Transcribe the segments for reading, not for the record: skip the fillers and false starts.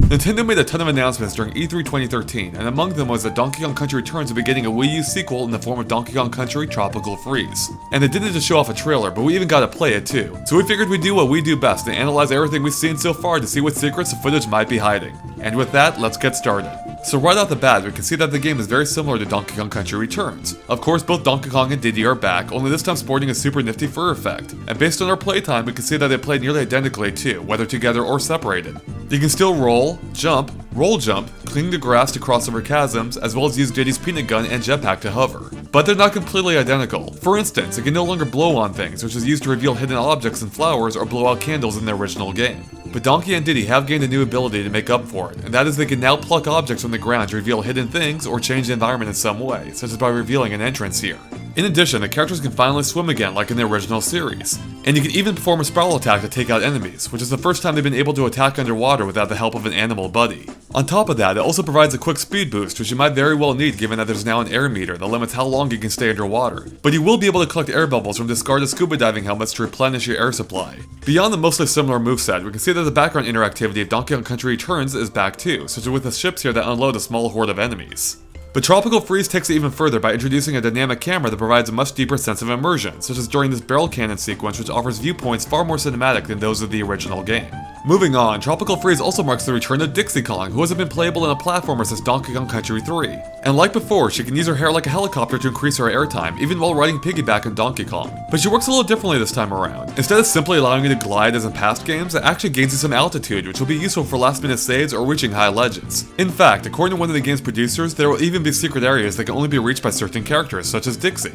Nintendo made a ton of announcements during E3 2013, and among them was that Donkey Kong Country Returns would be getting a Wii U sequel in the form of Donkey Kong Country Tropical Freeze. And they didn't just show off a trailer, but we even got to play it too. So we figured we'd do what we do best and analyze everything we've seen so far to see what secrets the footage might be hiding. And with that, let's get started. So right off the bat, we can see that the game is very similar to Donkey Kong Country Returns. Of course, both Donkey Kong and Diddy are back, only this time sporting a super nifty fur effect. And based on our playtime, we can see that they played nearly identically too, whether together or separated. You can still roll jump, cling to grass to cross over chasms, as well as use Diddy's peanut gun and jetpack to hover. But they're not completely identical. For instance, it can no longer blow on things, which is used to reveal hidden objects and flowers or blow out candles in the original game. But Donkey and Diddy have gained a new ability to make up for it, and that is they can now pluck objects from the ground to reveal hidden things or change the environment in some way, such as by revealing an entrance here. In addition, the characters can finally swim again like in the original series. And you can even perform a spiral attack to take out enemies, which is the first time they've been able to attack underwater without the help of an animal buddy. On top of that, it also provides a quick speed boost, which you might very well need given that there's now an air meter that limits how long you can stay underwater. But you will be able to collect air bubbles from discarded scuba diving helmets to replenish your air supply. Beyond the mostly similar moveset, we can see that the background interactivity of Donkey Kong Country Returns is back too, such as with the ships here that unload a small horde of enemies. But Tropical Freeze takes it even further by introducing a dynamic camera that provides a much deeper sense of immersion, such as during this barrel cannon sequence, which offers viewpoints far more cinematic than those of the original game. Moving on, Tropical Freeze also marks the return of Dixie Kong, who hasn't been playable in a platformer since Donkey Kong Country 3. And like before, she can use her hair like a helicopter to increase her airtime, even while riding piggyback on Donkey Kong. But she works a little differently this time around. Instead of simply allowing you to glide as in past games, it actually gains you some altitude, which will be useful for last minute saves or reaching high ledges. In fact, according to one of the game's producers, there will even be secret areas that can only be reached by certain characters, such as Dixie.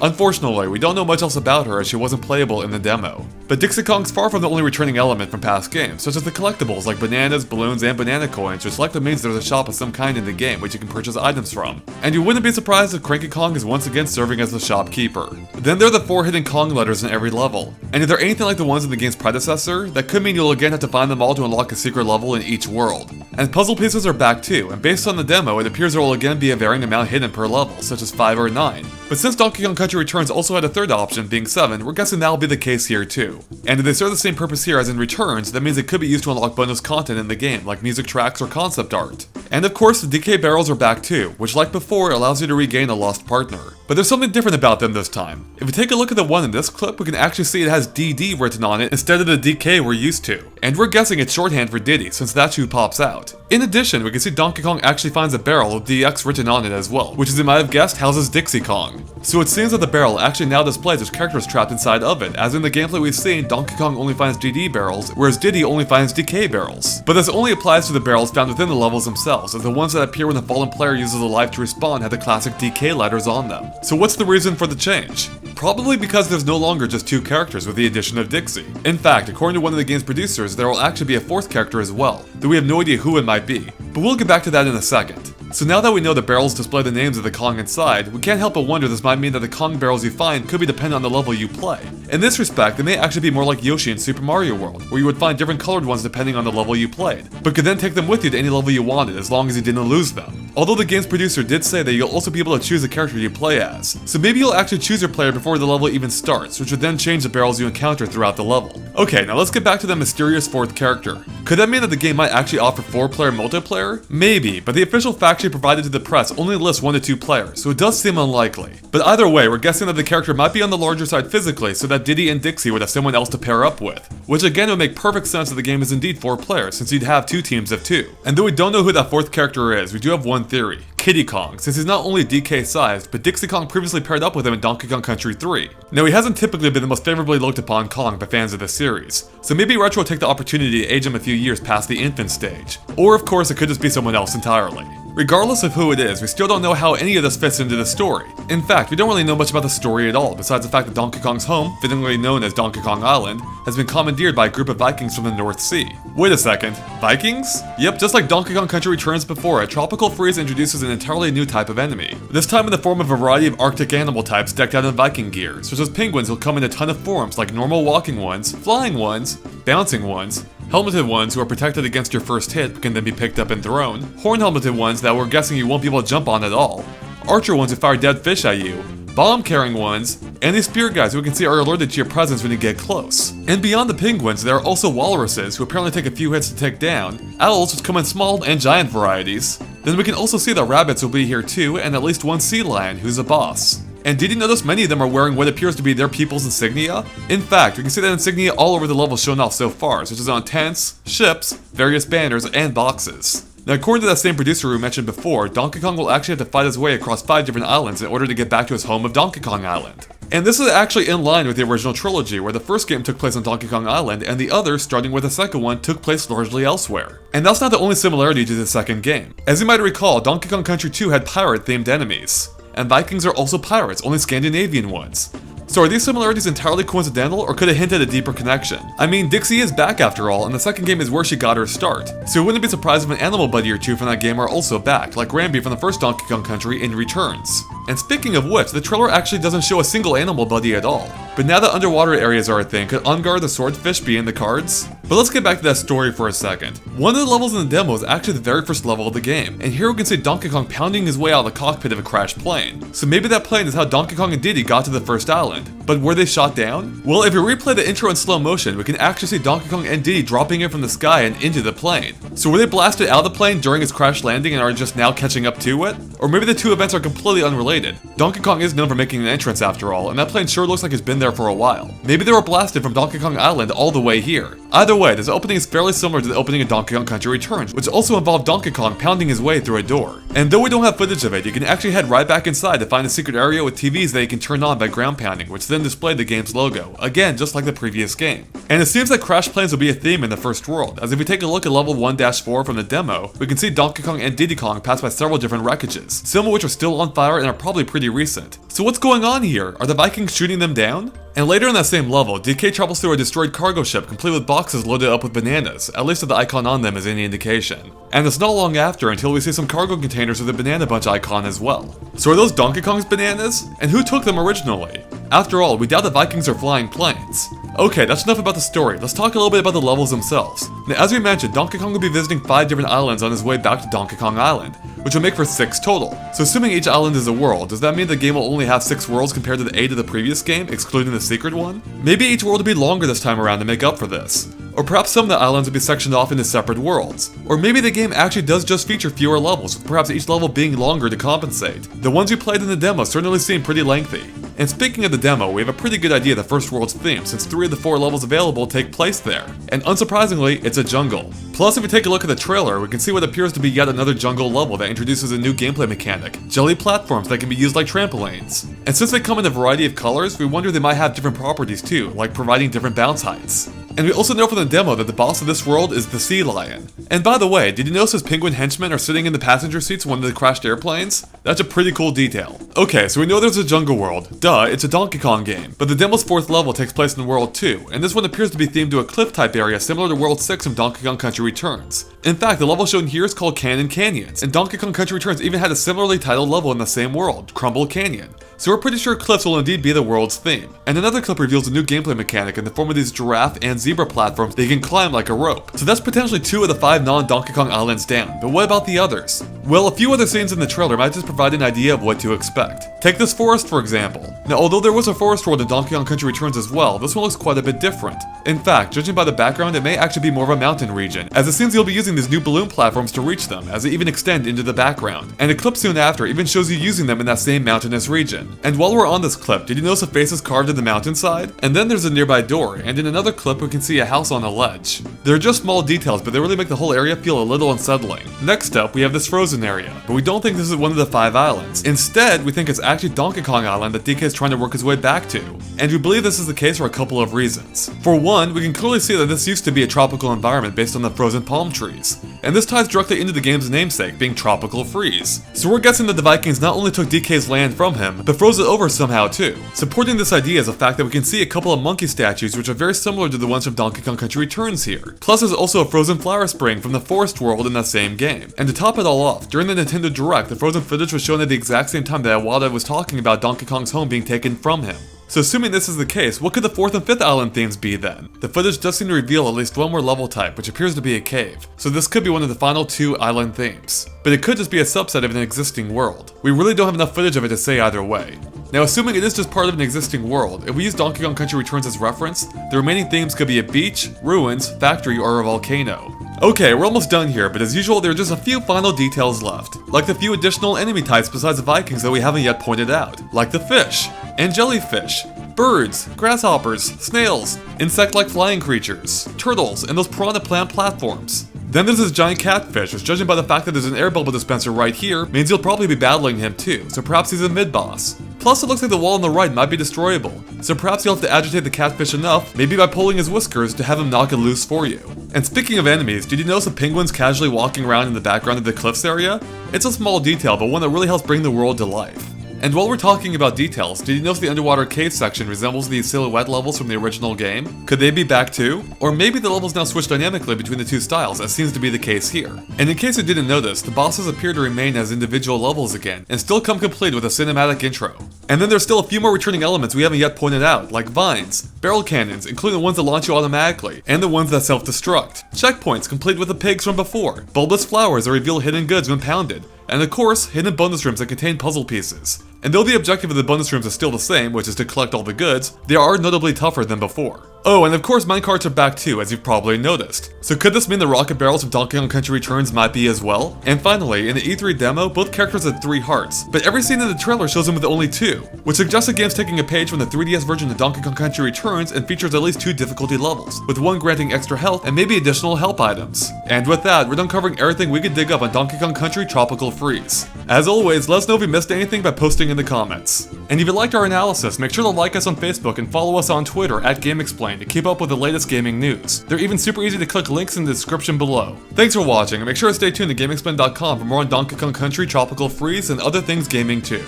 Unfortunately, we don't know much else about her as she wasn't playable in the demo. But Dixie Kong's far from the only returning element from past games, such as the collectibles like bananas, balloons, and banana coins, which likely means there's a shop of some kind in the game which you can purchase items from. And you wouldn't be surprised if Cranky Kong is once again serving as the shopkeeper. Then there are the 4 hidden Kong letters in every level. And if they're anything like the ones in the game's predecessor, that could mean you'll again have to find them all to unlock a secret level in each world. And puzzle pieces are back too, and based on the demo, it appears there will again be a varying amount hidden per level, such as 5 or 9. But since Donkey Kong Country Returns also had a third option, being 7, we're guessing that'll be the case here too. And if they serve the same purpose here as in Returns, that means it could be used to unlock bonus content in the game, like music tracks or concept art. And of course, the DK barrels are back too, which like before, allows you to regain a lost partner. But there's something different about them this time. If we take a look at the one in this clip, we can actually see it has DD written on it instead of the DK we're used to. And we're guessing it's shorthand for Diddy, since that's who pops out. In addition, we can see Donkey Kong actually finds a barrel with DX written on it as well, which as you might have guessed, houses Dixie Kong. So it seems that the barrel actually now displays its characters trapped inside of it, as in the gameplay we've seen, Donkey Kong only finds DD barrels, whereas Diddy only finds DK barrels. But this only applies to the barrels found within the levels themselves, as the ones that appear when the fallen player uses a life to respawn have the classic DK letters on them. So what's the reason for the change? Probably because there's no longer just 2 characters with the addition of Dixie. In fact, according to one of the game's producers, there will actually be a 4th character as well, though we have no idea who it might be. But we'll get back to that in a second. So now that we know the barrels display the names of the Kong inside, we can't help but wonder this might mean that the Kong barrels you find could be dependent on the level you play. In this respect, they may actually be more like Yoshi in Super Mario World, where you would find different colored ones depending on the level you played, but could then take them with you to any level you wanted as long as you didn't lose them. Although the game's producer did say that you'll also be able to choose the character you play as, so maybe you'll actually choose your player before the level even starts, which would then change the barrels you encounter throughout the level. Okay, now let's get back to the mysterious 4th character. Could that mean that the game might actually offer 4-player multiplayer? Maybe, but the official fact sheet provided to the press only lists 1 to 2 players, so it does seem unlikely. But either way, we're guessing that the character might be on the larger side physically so that Diddy and Dixie would have someone else to pair up with. Which again would make perfect sense that the game is indeed 4 players, since you'd have 2 teams of 2. And though we don't know who that 4th character is, we do have one theory. Kiddy Kong, since he's not only DK sized, but Dixie Kong previously paired up with him in Donkey Kong Country 3. Now he hasn't typically been the most favorably looked upon Kong by fans of the series, so maybe Retro will take the opportunity to age him a few years past the infant stage. Or of course it could just be someone else entirely. Regardless of who it is, we still don't know how any of this fits into the story. In fact, we don't really know much about the story at all, besides the fact that Donkey Kong's home, fittingly known as Donkey Kong Island, has been commandeered by a group of Vikings from the North Sea. Wait a second, Vikings? Yep, just like Donkey Kong Country Returns before it, Tropical Freeze introduces an entirely new type of enemy. This time in the form of a variety of Arctic animal types decked out in Viking gear, such as penguins who'll come in a ton of forms like normal walking ones, flying ones, bouncing ones, helmeted ones who are protected against your first hit but can then be picked up and thrown, horn helmeted ones that we're guessing you won't be able to jump on at all, archer ones who fire dead fish at you, bomb-carrying ones, and these spirit guys who we can see are alerted to your presence when you get close. And beyond the penguins, there are also walruses, who apparently take a few hits to take down, owls which come in small and giant varieties. Then we can also see that rabbits will be here too, and at least one sea lion who's a boss. And did you notice many of them are wearing what appears to be their people's insignia? In fact, we can see that insignia all over the level shown off so far, such as on tents, ships, various banners, and boxes. Now, according to that same producer we mentioned before, Donkey Kong will actually have to fight his way across 5 different islands in order to get back to his home of Donkey Kong Island. And this is actually in line with the original trilogy, where the first game took place on Donkey Kong Island, and the other, starting with the second one, took place largely elsewhere. And that's not the only similarity to the second game. As you might recall, Donkey Kong Country 2 had pirate-themed enemies. And Vikings are also pirates, only Scandinavian ones. So are these similarities entirely coincidental, or could it hint at a deeper connection? I mean, Dixie is back after all, and the second game is where she got her start. So I wouldn't be surprised if an animal buddy or two from that game are also back, like Rambi from the first Donkey Kong Country in Returns. And speaking of which, the trailer actually doesn't show a single animal buddy at all. But now that underwater areas are a thing, could Ungar the swordfish be in the cards? But let's get back to that story for a second. One of the levels in the demo is actually the very first level of the game, and here we can see Donkey Kong pounding his way out of the cockpit of a crashed plane. So maybe that plane is how Donkey Kong and Diddy got to the first island. But were they shot down? Well, if we replay the intro in slow motion, we can actually see Donkey Kong and Diddy dropping in from the sky and into the plane. So were they blasted out of the plane during its crash landing and are just now catching up to it? Or maybe the two events are completely unrelated. Donkey Kong is known for making an entrance after all, and that plane sure looks like it's been there for a while. Maybe they were blasted from Donkey Kong Island all the way here. Either way, this opening is fairly similar to the opening of Donkey Kong Country Returns, which also involved Donkey Kong pounding his way through a door. And though we don't have footage of it, you can actually head right back inside to find a secret area with TVs that you can turn on by ground pounding, which then display the game's logo, again just like the previous game. And it seems like crash planes will be a theme in the first world, as if we take a look at level 1-4 from the demo, we can see Donkey Kong and Diddy Kong pass by several different wreckages, some of which are still on fire and are probably pretty recent. So what's going on here? Are the Vikings shooting them down? And later in that same level, DK travels through a destroyed cargo ship complete with boxes loaded up with bananas, at least if the icon on them is any indication. And it's not long after until we see some cargo containers with a Banana Bunch icon as well. So are those Donkey Kong's bananas? And who took them originally? After all, we doubt the Vikings are flying planes. Okay, that's enough about the story, let's talk a little bit about the levels themselves. Now, as we mentioned, Donkey Kong will be visiting 5 different islands on his way back to Donkey Kong Island, which will make for 6 total. So assuming each island is a world, does that mean the game will only have 6 worlds compared to the 8 of the previous game, excluding the secret one? Maybe each world will be longer this time around to make up for this. Or perhaps some of the islands will be sectioned off into separate worlds. Or maybe the game actually does just feature fewer levels, with perhaps each level being longer to compensate. The ones we played in the demo certainly seem pretty lengthy. And speaking of the demo, we have a pretty good idea of the first world's theme, since 3 of the 4 levels available take place there. And unsurprisingly, it's a jungle. Plus, if we take a look at the trailer, we can see what appears to be yet another jungle level that introduces a new gameplay mechanic, jelly platforms that can be used like trampolines. And since they come in a variety of colors, we wonder they might have different properties too, like providing different bounce heights. And we also know from the demo that the boss of this world is the sea lion. And by the way, did you notice his penguin henchmen are sitting in the passenger seats of one of the crashed airplanes? That's a pretty cool detail. Okay, so we know there's a jungle world. Duh, it's a Donkey Kong game. But the demo's 4th level takes place in World 2, and this one appears to be themed to a cliff-type area similar to World 6 from Donkey Kong Country Returns. In fact, the level shown here is called Canyon Canyons, and Donkey Kong Country Returns even had a similarly titled level in the same world, Crumble Canyon. So we're pretty sure cliffs will indeed be the world's theme. And another clip reveals a new gameplay mechanic in the form of these giraffe and zebra platforms that you can climb like a rope. So that's potentially 2 of the 5 non-Donkey Kong islands down, but what about the others? Well, a few other scenes in the trailer might just provide an idea of what to expect. Take this forest for example. Now, although there was a forest world in Donkey Kong Country Returns as well, this one looks quite a bit different. In fact, judging by the background, it may actually be more of a mountain region, as it seems you'll be using these new balloon platforms to reach them, as they even extend into the background. And a clip soon after even shows you using them in that same mountainous region. And while we're on this clip, did you notice a face is carved in the mountainside? And then there's a nearby door, and in another clip we can see a house on a ledge. They're just small details, but they really make the whole area feel a little unsettling. Next up, we have this frozen area, but we don't think this is one of the 5 islands. Instead, we think it's actually Donkey Kong Island that DK is trying to work his way back to. And we believe this is the case for a couple of reasons. For one, we can clearly see that this used to be a tropical environment based on the frozen palm trees. And this ties directly into the game's namesake, being Tropical Freeze. So we're guessing that the Vikings not only took DK's land from him, but froze it over somehow too. Supporting this idea is the fact that we can see a couple of monkey statues which are very similar to the ones from Donkey Kong Country Returns here. Plus there's also a frozen flower spring from the forest world in that same game. And to top it all off, during the Nintendo Direct, the frozen footage was shown at the exact same time that Iwata was talking about Donkey Kong's home being taken from him. So assuming this is the case, what could the 4th and 5th island themes be then? The footage does seem to reveal at least one more level type, which appears to be a cave, so this could be one of the final 2 island themes. But it could just be a subset of an existing world. We really don't have enough footage of it to say either way. Now assuming it is just part of an existing world, if we use Donkey Kong Country Returns as reference, the remaining themes could be a beach, ruins, factory, or a volcano. Okay, we're almost done here, but as usual, there are just a few final details left, like the few additional enemy types besides the Vikings that we haven't yet pointed out, like the fish, and jellyfish, birds, grasshoppers, snails, insect-like flying creatures, turtles, and those piranha plant platforms. Then there's this giant catfish, which judging by the fact that there's an air bubble dispenser right here, means you'll probably be battling him too, so perhaps he's a mid-boss. Plus it looks like the wall on the right might be destroyable, so perhaps you'll have to agitate the catfish enough, maybe by pulling his whiskers to have him knock it loose for you. And speaking of enemies, did you notice the penguins casually walking around in the background of the cliffs area? It's a small detail, but one that really helps bring the world to life. And while we're talking about details, did you notice the underwater cave section resembles the silhouette levels from the original game? Could they be back too? Or maybe the levels now switch dynamically between the 2 styles, as seems to be the case here. And in case you didn't notice, the bosses appear to remain as individual levels again, and still come complete with a cinematic intro. And then there's still a few more returning elements we haven't yet pointed out, like vines, barrel cannons, including the ones that launch you automatically, and the ones that self-destruct, checkpoints complete with the pigs from before, bulbous flowers that reveal hidden goods when pounded, and of course, hidden bonus rooms that contain puzzle pieces. And though the objective of the bonus rooms is still the same, which is to collect all the goods, they are notably tougher than before. Oh, and of course minecarts are back too, as you've probably noticed. So could this mean the rocket barrels from Donkey Kong Country Returns might be as well? And finally, in the E3 demo, both characters had 3 hearts, but every scene in the trailer shows them with only 2, which suggests the game's taking a page from the 3DS version of Donkey Kong Country Returns and features at least 2 difficulty levels, with one granting extra health and maybe additional help items. And with that, we're done covering everything we could dig up on Donkey Kong Country Tropical Freeze. As always, let us know if you missed anything by posting in the comments. And if you liked our analysis, make sure to like us on Facebook and follow us on Twitter at GameXplain to keep up with the latest gaming news. They're even super easy to click links in the description below. Thanks for watching, and make sure to stay tuned to GameXplain.com for more on Donkey Kong Country Tropical Freeze and other things gaming too.